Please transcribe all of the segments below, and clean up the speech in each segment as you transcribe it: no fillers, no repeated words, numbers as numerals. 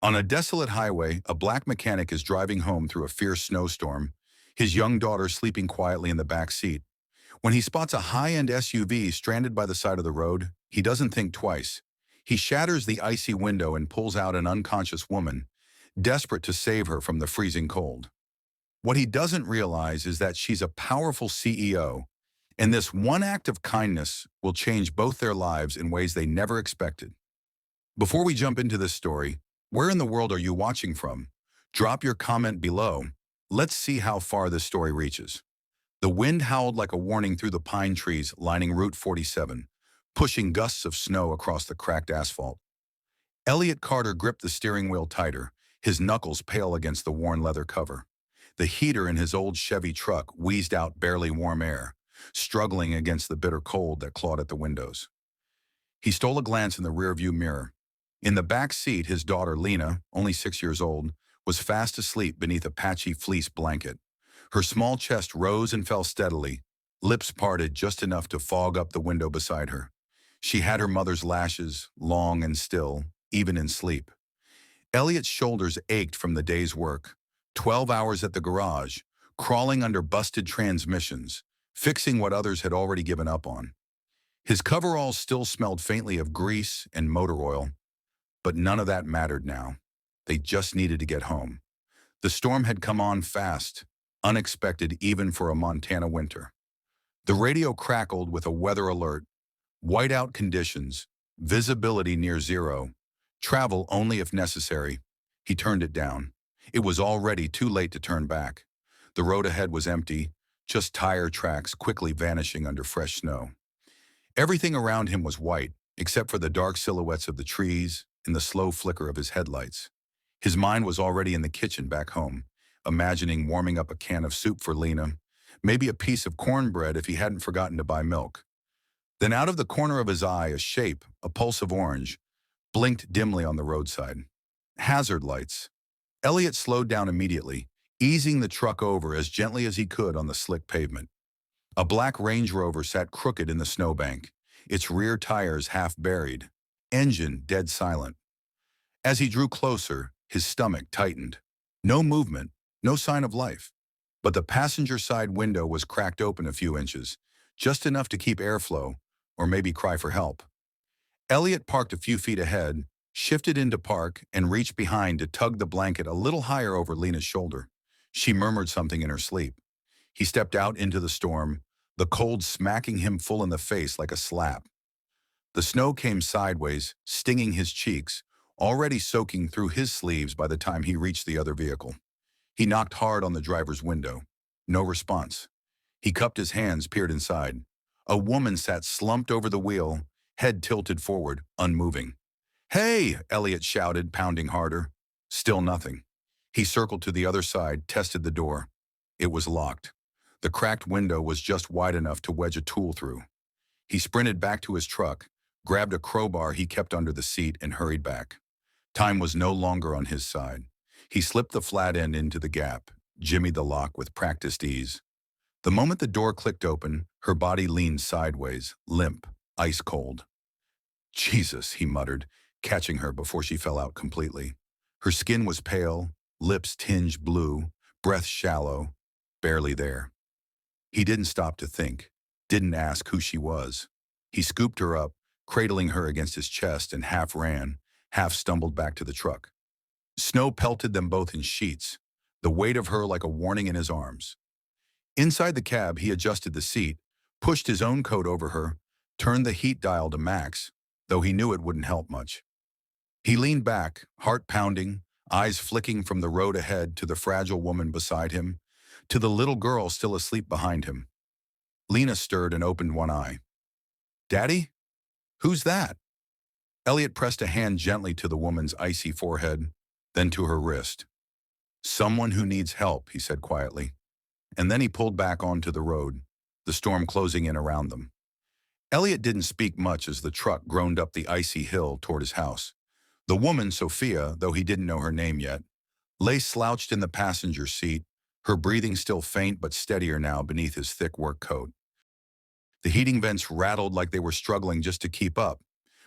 On a desolate highway, a black mechanic is driving home through a fierce snowstorm, his young daughter sleeping quietly in the back seat. When he spots a high-end SUV stranded by the side of the road, he doesn't think twice. He shatters the icy window and pulls out an unconscious woman, desperate to save her from the freezing cold. What he doesn't realize is that she's a powerful CEO, and this one act of kindness will change both their lives in ways they never expected. Before we jump into this story, where in the world are you watching from? Drop your comment below. Let's see how far this story reaches. The wind howled like a warning through the pine trees lining Route 47, pushing gusts of snow across the cracked asphalt. Elliot Carter gripped the steering wheel tighter, his knuckles pale against the worn leather cover. The heater in his old Chevy truck wheezed out barely warm air, struggling against the bitter cold that clawed at the windows. He stole a glance in the rearview mirror. In the back seat, his daughter, Lena, only 6 years old, was fast asleep beneath a patchy fleece blanket. Her small chest rose and fell steadily, lips parted just enough to fog up the window beside her. She had her mother's lashes, long and still, even in sleep. Elliot's shoulders ached from the day's work, 12 hours at the garage, crawling under busted transmissions, fixing what others had already given up on. His coveralls still smelled faintly of grease and motor oil, but none of that mattered now. They just needed to get home. The storm had come on fast, unexpected even for a Montana winter. The radio crackled with a weather alert: whiteout conditions, visibility near zero, travel only if necessary. He turned it down. It was already too late to turn back. The road ahead was empty, just tire tracks quickly vanishing under fresh snow. Everything around him was white, except for the dark silhouettes of the trees and the slow flicker of his headlights. His mind was already in the kitchen back home, imagining warming up a can of soup for Lena, maybe a piece of cornbread if he hadn't forgotten to buy milk. Then out of the corner of his eye, a shape, a pulse of orange, blinked dimly on the roadside. Hazard lights. Elliot slowed down immediately, easing the truck over as gently as he could on the slick pavement. A black Range Rover sat crooked in the snowbank, its rear tires half buried, engine dead silent. As he drew closer, his stomach tightened. No movement, no sign of life. But the passenger side window was cracked open a few inches, just enough to keep airflow, or maybe cry for help. Elliot parked a few feet ahead, shifted into park, and reached behind to tug the blanket a little higher over Lena's shoulder. She murmured something in her sleep. He stepped out into the storm, the cold smacking him full in the face like a slap. The snow came sideways, stinging his cheeks, already soaking through his sleeves by the time he reached the other vehicle. He knocked hard on the driver's window. No response. He cupped his hands, peered inside. A woman sat slumped over the wheel, head tilted forward, unmoving. "Hey!" Elliot shouted, pounding harder. Still nothing. He circled to the other side, tested the door. It was locked. The cracked window was just wide enough to wedge a tool through. He sprinted back to his truck, grabbed a crowbar he kept under the seat, and hurried back. Time was no longer on his side. He slipped the flat end into the gap, jimmied the lock with practiced ease. The moment the door clicked open, her body leaned sideways, limp, ice cold. "Jesus," he muttered, catching her before she fell out completely. Her skin was pale, lips tinged blue, breath shallow, barely there. He didn't stop to think, didn't ask who she was. He scooped her up, cradling her against his chest, and half ran, half stumbled back to the truck. Snow pelted them both in sheets, the weight of her like a warning in his arms. Inside the cab, he adjusted the seat, pushed his own coat over her, turned the heat dial to max, though he knew it wouldn't help much. He leaned back, heart pounding, eyes flicking from the road ahead to the fragile woman beside him, to the little girl still asleep behind him. Lena stirred and opened one eye. "Daddy? Who's that?" Elliot pressed a hand gently to the woman's icy forehead, then to her wrist. "Someone who needs help," he said quietly. And then he pulled back onto the road, the storm closing in around them. Elliot didn't speak much as the truck groaned up the icy hill toward his house. The woman, Sophia, though he didn't know her name yet, lay slouched in the passenger seat, her breathing still faint but steadier now beneath his thick work coat. The heating vents rattled like they were struggling just to keep up,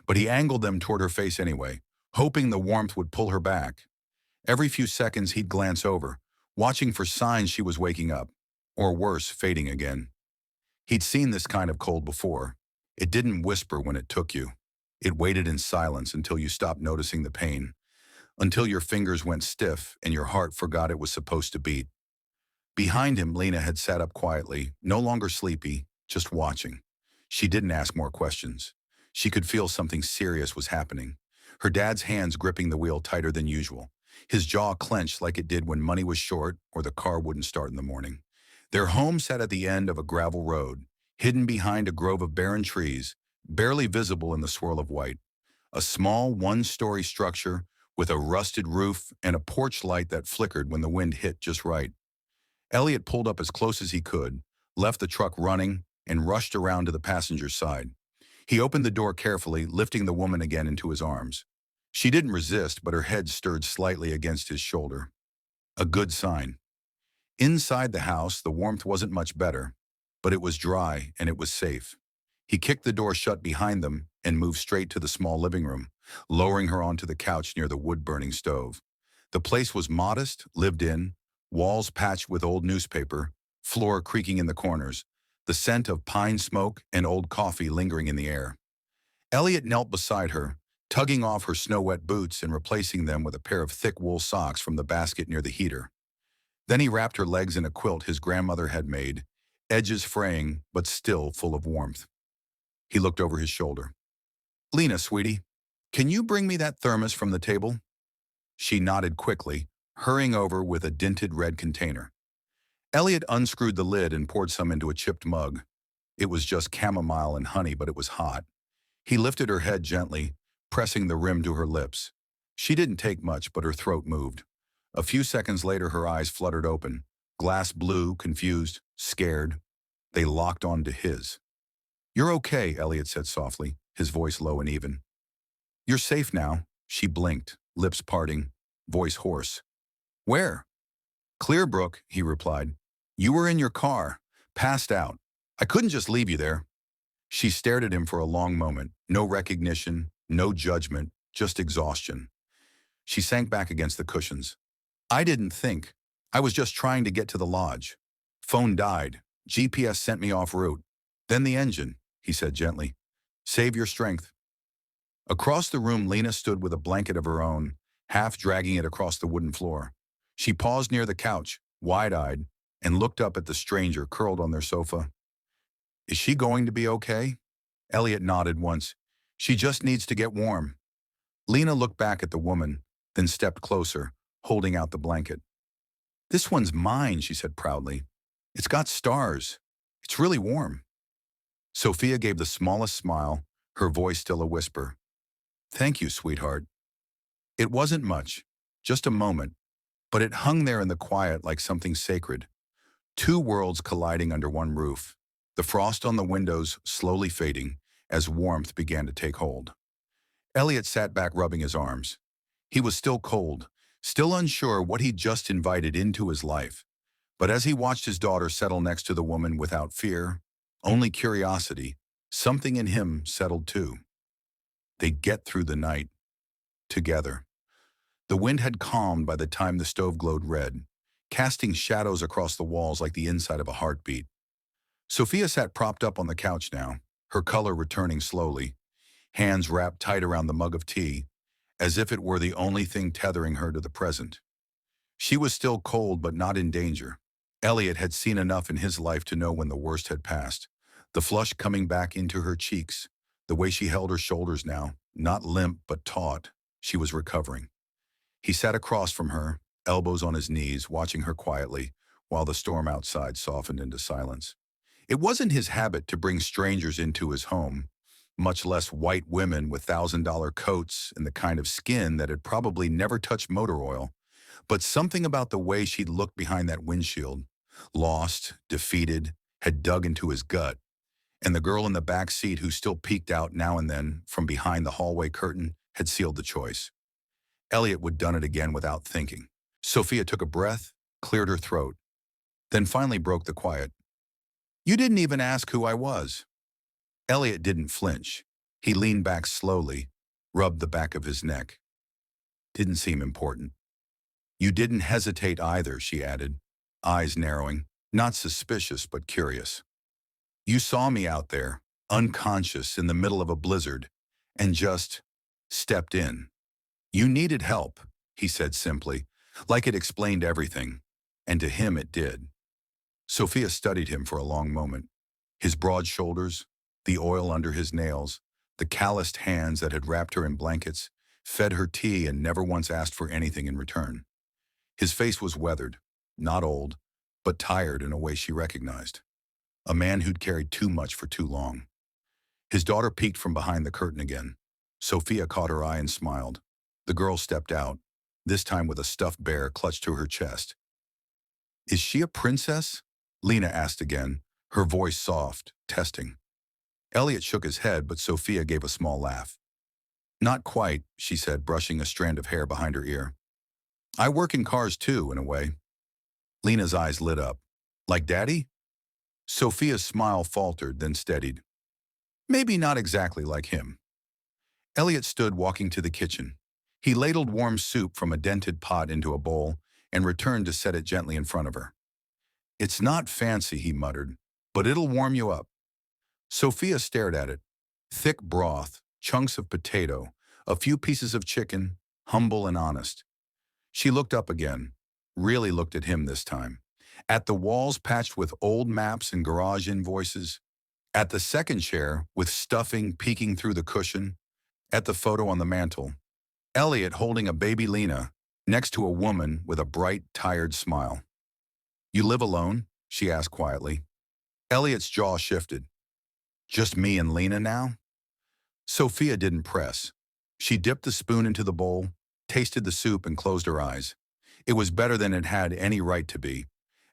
but he angled them toward her face anyway, hoping the warmth would pull her back. Every few seconds he'd glance over, watching for signs she was waking up, or worse, fading again. He'd seen this kind of cold before. It didn't whisper when it took you. It waited in silence until you stopped noticing the pain, until your fingers went stiff and your heart forgot it was supposed to beat. Behind him, Lena had sat up quietly, no longer sleepy, just watching. She didn't ask more questions. She could feel something serious was happening. Her dad's hands gripping the wheel tighter than usual. His jaw clenched like it did when money was short or the car wouldn't start in the morning. Their home sat at the end of a gravel road, hidden behind a grove of barren trees, barely visible in the swirl of white. A small one-story structure with a rusted roof and a porch light that flickered when the wind hit just right. Elliot pulled up as close as he could, left the truck running, and rushed around to the passenger's side. He opened the door carefully, lifting the woman again into his arms. She didn't resist, but her head stirred slightly against his shoulder. A good sign. Inside the house, the warmth wasn't much better, but it was dry and it was safe. He kicked the door shut behind them and moved straight to the small living room, lowering her onto the couch near the wood-burning stove. The place was modest, lived in, walls patched with old newspaper, floor creaking in the corners, the scent of pine smoke and old coffee lingering in the air. Elliot knelt beside her, tugging off her snow-wet boots and replacing them with a pair of thick wool socks from the basket near the heater. Then he wrapped her legs in a quilt his grandmother had made, edges fraying but still full of warmth. He looked over his shoulder. "Lena, sweetie, can you bring me that thermos from the table?" She nodded quickly, hurrying over with a dented red container. Elliot unscrewed the lid and poured some into a chipped mug. It was just chamomile and honey, but it was hot. He lifted her head gently, pressing the rim to her lips. She didn't take much, but her throat moved. A few seconds later, her eyes fluttered open, glass blue, confused, scared. They locked onto his. "You're okay," Elliot said softly, his voice low and even. "You're safe now." She blinked, lips parting, voice hoarse. "Where?" "Clearbrook," he replied. "You were in your car, passed out. I couldn't just leave you there." She stared at him for a long moment, no recognition, no judgment, just exhaustion. She sank back against the cushions. "I didn't think. I was just trying to get to the lodge. Phone died. GPS sent me off route. Then the engine," he said gently. "Save your strength." Across the room, Lena stood with a blanket of her own, half dragging it across the wooden floor. She paused near the couch, wide-eyed, and looked up at the stranger curled on their sofa. "Is she going to be okay?" Elliot nodded once. "She just needs to get warm." Lena looked back at the woman, then stepped closer, holding out the blanket. "This one's mine," she said proudly. "It's got stars. It's really warm." Sophia gave the smallest smile, her voice still a whisper. "Thank you, sweetheart." It wasn't much, just a moment, but it hung there in the quiet like something sacred. Two worlds colliding under one roof, the frost on the windows slowly fading as warmth began to take hold. Elliot sat back rubbing his arms. He was still cold, still unsure what he'd just invited into his life. But as he watched his daughter settle next to the woman without fear, only curiosity, something in him settled too. They'd get through the night, together. The wind had calmed by the time the stove glowed red, casting shadows across the walls like the inside of a heartbeat. Sophia sat propped up on the couch now, her color returning slowly, hands wrapped tight around the mug of tea, as if it were the only thing tethering her to the present. She was still cold but not in danger. Elliot had seen enough in his life to know when the worst had passed. The flush coming back into her cheeks, the way she held her shoulders now, not limp but taut, she was recovering. He sat across from her, elbows on his knees, watching her quietly, while the storm outside softened into silence. It wasn't his habit to bring strangers into his home, much less white women with $1,000 coats and the kind of skin that had probably never touched motor oil. But something about the way she'd looked behind that windshield, lost, defeated, had dug into his gut. And the girl in the back seat who still peeked out now and then from behind the hallway curtain had sealed the choice. Elliot would done it again without thinking. Sophia took a breath, cleared her throat, then finally broke the quiet. "You didn't even ask who I was." Elliot didn't flinch. He leaned back slowly, rubbed the back of his neck. Didn't seem important. You didn't hesitate either, she added, eyes narrowing, not suspicious but curious. You saw me out there, unconscious in the middle of a blizzard, and just stepped in. You needed help, he said simply, like it explained everything. And to him it did. Sophia studied him for a long moment. His broad shoulders, the oil under his nails, the calloused hands that had wrapped her in blankets, fed her tea and never once asked for anything in return. His face was weathered, not old, but tired in a way she recognized. A man who'd carried too much for too long. His daughter peeked from behind the curtain again. Sophia caught her eye and smiled. The girl stepped out, this time with a stuffed bear clutched to her chest. Is she a princess? Lena asked again, her voice soft, testing. Elliot shook his head, but Sophia gave a small laugh. Not quite, she said, brushing a strand of hair behind her ear. I work in cars too, in a way. Lena's eyes lit up. Like Daddy? Sophia's smile faltered, then steadied. Maybe not exactly like him. Elliot stood walking to the kitchen. He ladled warm soup from a dented pot into a bowl and returned to set it gently in front of her. It's not fancy, he muttered, but it'll warm you up. Sophia stared at it. Thick broth, chunks of potato, a few pieces of chicken, humble and honest. She looked up again, really looked at him this time. At the walls patched with old maps and garage invoices. At the second chair with stuffing peeking through the cushion. At the photo on the mantel. Elliot holding a baby Lena next to a woman with a bright, tired smile. You live alone? She asked quietly. Elliot's jaw shifted. Just me and Lena now? Sophia didn't press. She dipped the spoon into the bowl, tasted the soup and closed her eyes. It was better than it had any right to be.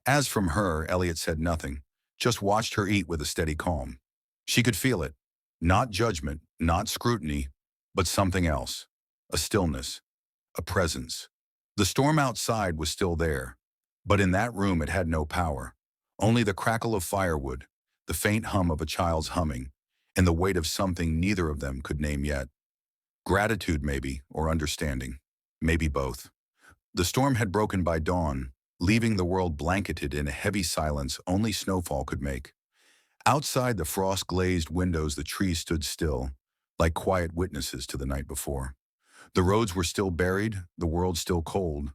As from her, Elliot said nothing, just watched her eat with a steady calm. She could feel it. Not judgment, not scrutiny, but something else. A stillness. A presence. The storm outside was still there, but in that room it had no power. Only the crackle of firewood, the faint hum of a child's humming, and the weight of something neither of them could name yet. Gratitude maybe, or understanding. Maybe both. The storm had broken by dawn, leaving the world blanketed in a heavy silence only snowfall could make. Outside the frost-glazed windows the trees stood still, like quiet witnesses to the night before. The roads were still buried, the world still cold,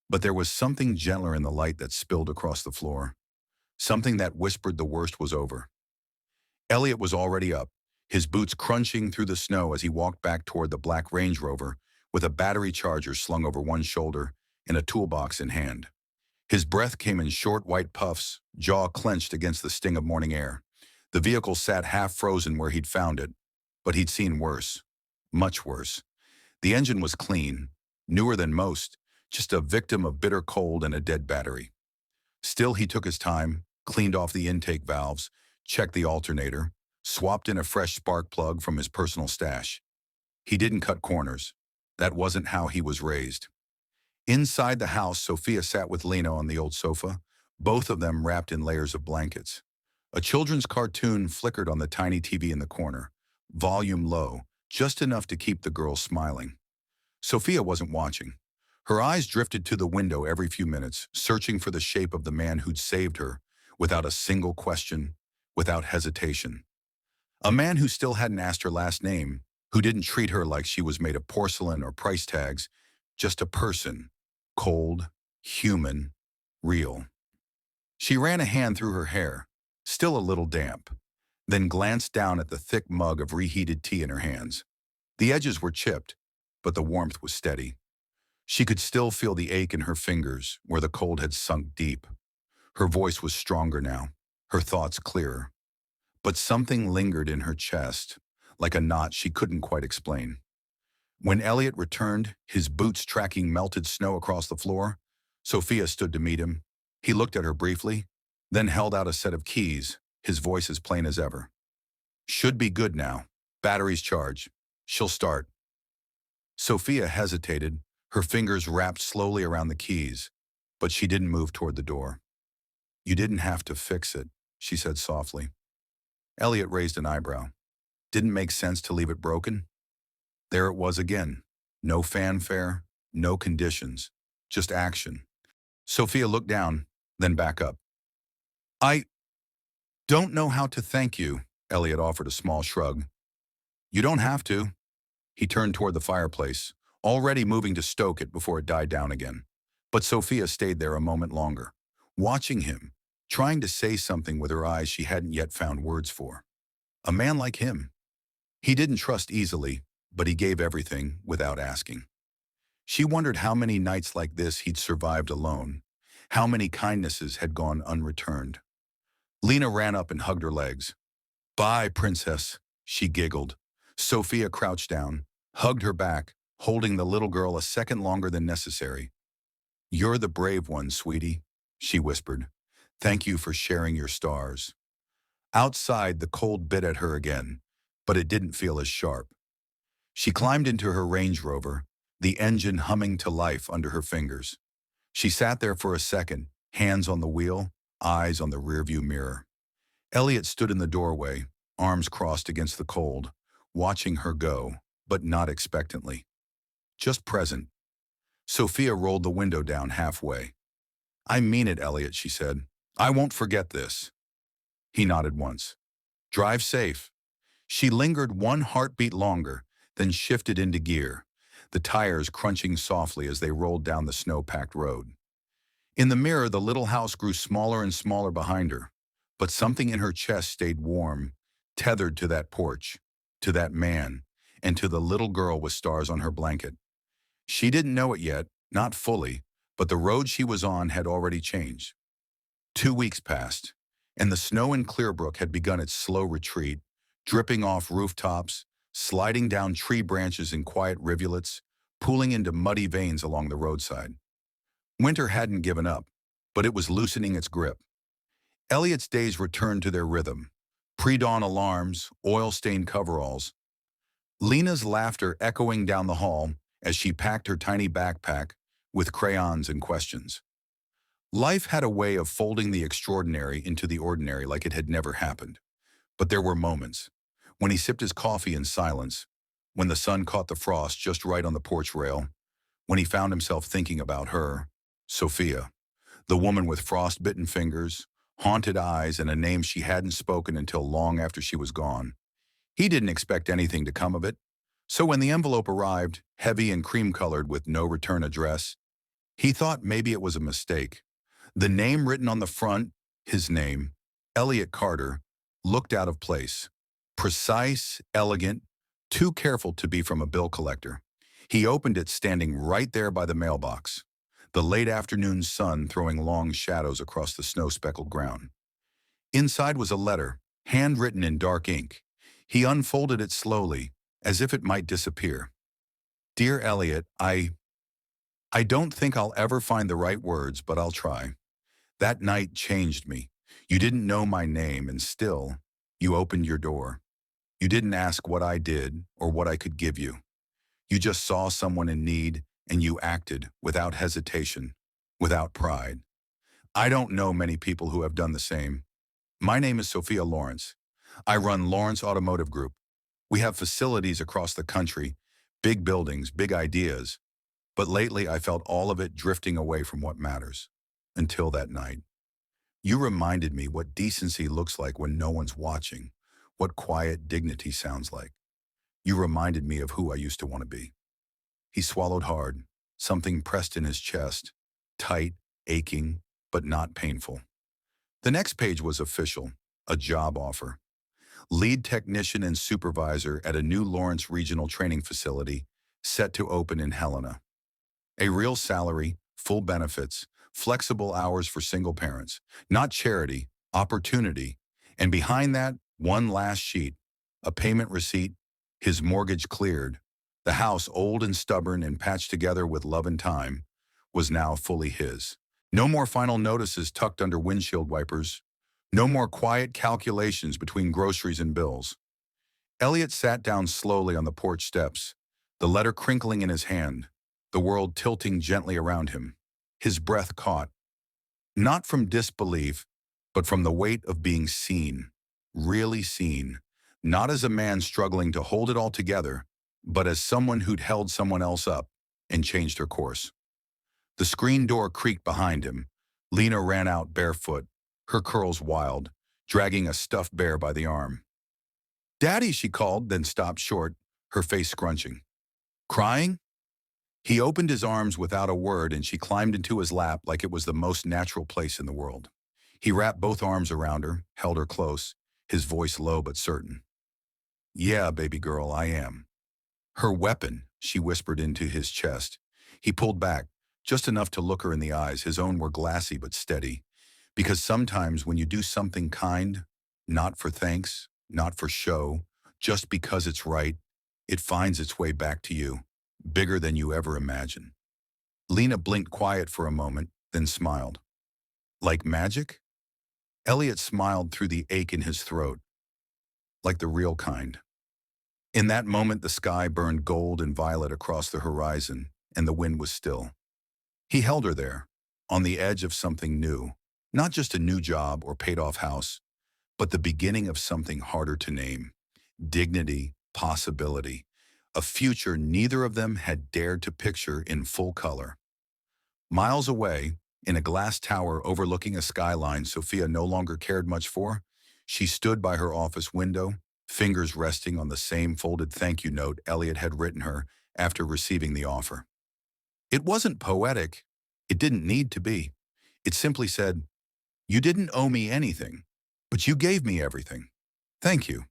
but there was something gentler in the light that spilled across the floor. Something that whispered the worst was over. Elliot was already up, his boots crunching through the snow as he walked back toward the black Range Rover with a battery charger slung over one shoulder and a toolbox in hand. His breath came in short white puffs, jaw clenched against the sting of morning air. The vehicle sat half frozen where he'd found it, but he'd seen worse. Much worse. The engine was clean, newer than most, just a victim of bitter cold and a dead battery. Still, he took his time, cleaned off the intake valves, checked the alternator, swapped in a fresh spark plug from his personal stash. He didn't cut corners. That wasn't how he was raised. Inside the house, Sophia sat with Lena on the old sofa, both of them wrapped in layers of blankets. A children's cartoon flickered on the tiny TV in the corner, volume low, just enough to keep the girl smiling. Sophia wasn't watching. Her eyes drifted to the window every few minutes, searching for the shape of the man who'd saved her, without a single question, without hesitation. A man who still hadn't asked her last name, who didn't treat her like she was made of porcelain or price tags, just a person, cold, human, real. She ran a hand through her hair, still a little damp, then glanced down at the thick mug of reheated tea in her hands. The edges were chipped, but the warmth was steady. She could still feel the ache in her fingers where the cold had sunk deep. Her voice was stronger now, her thoughts clearer. But something lingered in her chest, like a knot she couldn't quite explain. When Elliot returned, his boots tracking melted snow across the floor, Sophia stood to meet him. He looked at her briefly, then held out a set of keys, his voice as plain as ever. Should be good now. Batteries charged. She'll start. Sophia hesitated, her fingers wrapped slowly around the keys, but she didn't move toward the door. You didn't have to fix it, she said softly. Elliot raised an eyebrow. Didn't make sense to leave it broken? There it was again. No fanfare, no conditions, just action. Sophia looked down, then back up. I don't know how to thank you, Elliot offered a small shrug. You don't have to. He turned toward the fireplace, already moving to stoke it before it died down again. But Sophia stayed there a moment longer, watching him, trying to say something with her eyes she hadn't yet found words for. A man like him. He didn't trust easily, but he gave everything without asking. She wondered how many nights like this he'd survived alone, how many kindnesses had gone unreturned. Lena ran up and hugged her legs. Bye, princess, she giggled. Sophia crouched down, hugged her back, holding the little girl a second longer than necessary. You're the brave one, sweetie, she whispered. Thank you for sharing your stars. Outside, the cold bit at her again, but it didn't feel as sharp. She climbed into her Range Rover, the engine humming to life under her fingers. She sat there for a second, hands on the wheel, eyes on the rearview mirror. Elliot stood in the doorway, arms crossed against the cold, watching her go, but not expectantly. Just present. Sophia rolled the window down halfway. I mean it, Elliot, she said. I won't forget this. He nodded once. Drive safe. She lingered one heartbeat longer, then shifted into gear, the tires crunching softly as they rolled down the snow-packed road. In the mirror, the little house grew smaller and smaller behind her, but something in her chest stayed warm, tethered to that porch, to that man, and to the little girl with stars on her blanket. She didn't know it yet, not fully, but the road she was on had already changed. 2 weeks passed, and the snow in Clearbrook had begun its slow retreat, dripping off rooftops, sliding down tree branches in quiet rivulets, pooling into muddy veins along the roadside. Winter hadn't given up, but it was loosening its grip. Elliot's days returned to their rhythm. Pre-dawn alarms, oil-stained coveralls. Lena's laughter echoing down the hall as she packed her tiny backpack with crayons and questions. Life had a way of folding the extraordinary into the ordinary like it had never happened. But there were moments, when he sipped his coffee in silence, when the sun caught the frost just right on the porch rail, when he found himself thinking about her, Sophia, the woman with frost-bitten fingers, haunted eyes, and a name she hadn't spoken until long after she was gone. He didn't expect anything to come of it, so when the envelope arrived, heavy and cream-colored with no return address, he thought maybe it was a mistake. The name written on the front, his name, Elliot Carter, looked out of place. Precise, elegant, too careful to be from a bill collector. He opened it standing right there by the mailbox, the late afternoon sun throwing long shadows across the snow-speckled ground. Inside was a letter, handwritten in dark ink. He unfolded it slowly, as if it might disappear. Dear Elliot, I don't think I'll ever find the right words, but I'll try. That night changed me. You didn't know my name, and still, you opened your door. You didn't ask what I did or what I could give you. You just saw someone in need, and you acted without hesitation, without pride. I don't know many people who have done the same. My name is Sophia Lawrence. I run Lawrence Automotive Group. We have facilities across the country, big buildings, big ideas. But lately I felt all of it drifting away from what matters. Until that night. You reminded me what decency looks like when no one's watching, what quiet dignity sounds like. You reminded me of who I used to want to be. He swallowed hard, something pressed in his chest, tight, aching, but not painful. The next page was official, a job offer. Lead technician and supervisor at a new Lawrence Regional Training Facility set to open in Helena. A real salary, full benefits, flexible hours for single parents, not charity, opportunity, and behind that, one last sheet, a payment receipt, his mortgage cleared. The house, old and stubborn and patched together with love and time, was now fully his. No more final notices tucked under windshield wipers. No more quiet calculations between groceries and bills. Elliot sat down slowly on the porch steps, the letter crinkling in his hand, the world tilting gently around him. His breath caught, not from disbelief, but from the weight of being seen, really seen, not as a man struggling to hold it all together, but as someone who'd held someone else up, and changed her course. The screen door creaked behind him. Lena ran out barefoot, her curls wild, dragging a stuffed bear by the arm. "Daddy," she called, then stopped short, her face scrunching. "Crying?" He opened his arms without a word and she climbed into his lap like it was the most natural place in the world. He wrapped both arms around her, held her close, his voice low but certain. "Yeah, baby girl, I am." "Her weapon," she whispered into his chest. He pulled back, just enough to look her in the eyes. His own were glassy but steady. Because sometimes when you do something kind, not for thanks, not for show, just because it's right, it finds its way back to you, bigger than you ever imagined. Lena blinked quiet for a moment, then smiled. "Like magic?" Elliot smiled through the ache in his throat. "Like the real kind." In that moment, the sky burned gold and violet across the horizon, and the wind was still. He held her there, on the edge of something new, not just a new job or paid-off house, but the beginning of something harder to name. Dignity, possibility, a future neither of them had dared to picture in full color. Miles away, in a glass tower overlooking a skyline Sophia no longer cared much for, she stood by her office window, fingers resting on the same folded thank you note Elliot had written her after receiving the offer. It wasn't poetic. It didn't need to be. It simply said, "You didn't owe me anything, but you gave me everything. Thank you."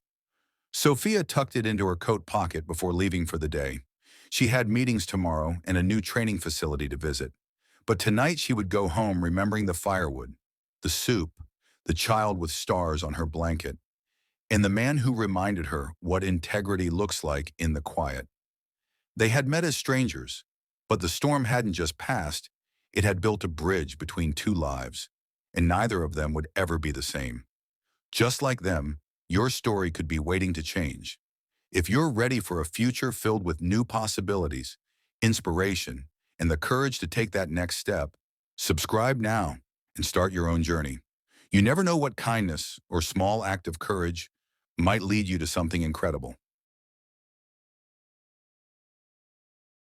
Sophia tucked it into her coat pocket before leaving for the day. She had meetings tomorrow and a new training facility to visit. But tonight she would go home remembering the firewood, the soup, the child with stars on her blanket, and the man who reminded her what integrity looks like in the quiet. They had met as strangers, but the storm hadn't just passed, it had built a bridge between two lives, and neither of them would ever be the same. Just like them, your story could be waiting to change. If you're ready for a future filled with new possibilities, inspiration, and the courage to take that next step, subscribe now and start your own journey. You never know what kindness or small act of courage might lead you to something incredible.